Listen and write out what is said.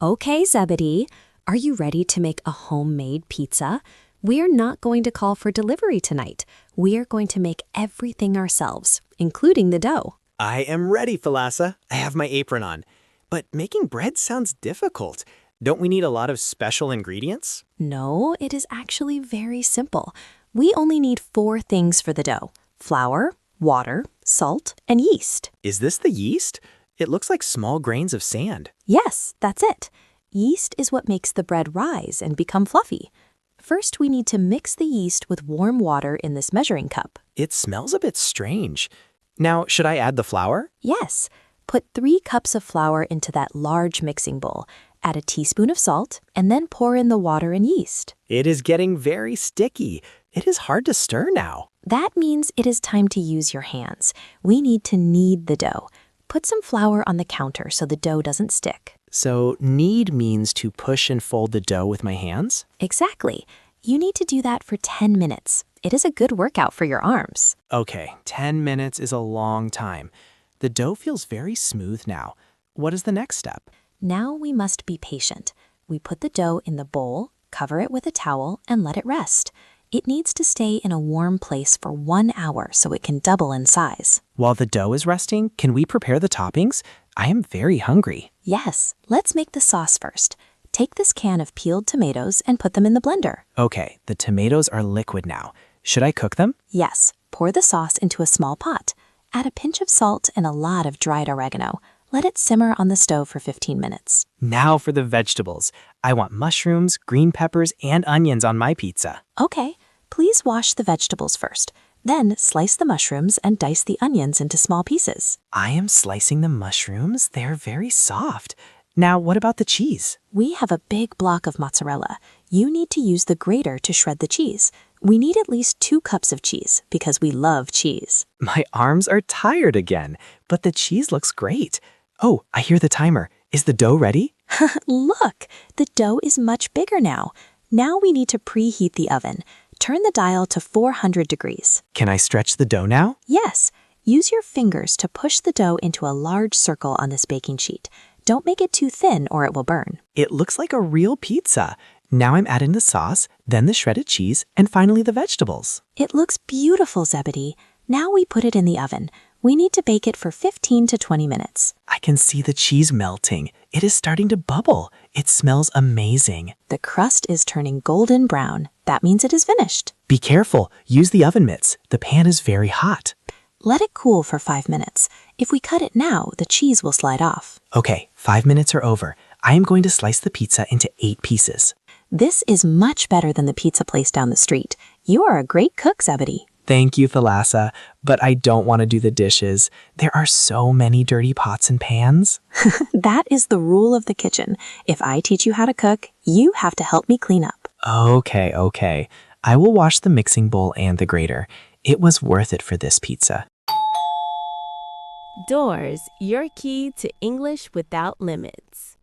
Okay, Zebedee, are you ready to make a homemade pizza? We're not going to call for delivery tonight. We are going to make everything ourselves, including the dough. I am ready, Thalassa. I have my apron on. But making bread sounds difficult. Don't we need a lot of special ingredients? No, it is actually very simple. We only need 4 things for the dough: flour, water, salt, and yeast. Is this the yeast? It looks like small grains of sand. Yes, that's it. Yeast is what makes the bread rise and become fluffy. First, we need to mix the yeast with warm water in this measuring cup. It smells a bit strange. Now, should I add the flour? Yes, put 3 cups of flour into that large mixing bowl. Add a teaspoon of salt, and then pour in the water and yeast. It is getting very sticky. It is hard to stir now. That means it is time to use your hands. We need to knead the dough. Put some flour on the counter so the dough doesn't stick. So knead means to push and fold the dough with my hands? Exactly. You need to do that for 10 minutes. It is a good workout for your arms. Okay, 10 minutes is a long time. The dough feels very smooth now. What is the next step? Now we must be patient. We put the dough in the bowl, cover it with a towel, and let it rest. It needs to stay in a warm place for 1 hour so it can double in size. While the dough is resting, can we prepare the toppings? I am very hungry. Yes, let's make the sauce first. Take this can of peeled tomatoes and put them in the blender. Okay, the tomatoes are liquid now. Should I cook them? Yes, pour the sauce into a small pot. Add a pinch of salt and a lot of dried oregano. Let it simmer on the stove for 15 minutes. Now for the vegetables. I want mushrooms, green peppers, and onions on my pizza. Okay, please wash the vegetables first. Then slice the mushrooms and dice the onions into small pieces. I am slicing the mushrooms. They're very soft. Now, what about the cheese? We have a big block of mozzarella. You need to use the grater to shred the cheese. We need at least 2 cups of cheese because we love cheese. My arms are tired again, but the cheese looks great. Oh, I hear the timer. Is the dough ready? Look, the dough is much bigger now. Now we need to preheat the oven. Turn the dial to 400 degrees. Can I stretch the dough now? Yes, use your fingers to push the dough into a large circle on this baking sheet. Don't make it too thin or it will burn. It looks like a real pizza. Now I'm adding the sauce, then the shredded cheese, and finally the vegetables. It looks beautiful, Zebedee. Now we put it in the oven. We need to bake it for 15 to 20 minutes. I can see the cheese melting. It is starting to bubble. It smells amazing. The crust is turning golden brown. That means it is finished. Be careful. Use the oven mitts. The pan is very hot. Let it cool for 5 minutes. If we cut it now, the cheese will slide off. Okay, 5 minutes are over. I am going to slice the pizza into 8 pieces. This is much better than the pizza place down the street. You are a great cook, Zebedee. Thank you, Thalassa, but I don't want to do the dishes. There are so many dirty pots and pans. That is the rule of the kitchen. If I teach you how to cook, you have to help me clean up. Okay. I will wash the mixing bowl and the grater. It was worth it for this pizza. Doors, your key to English without limits.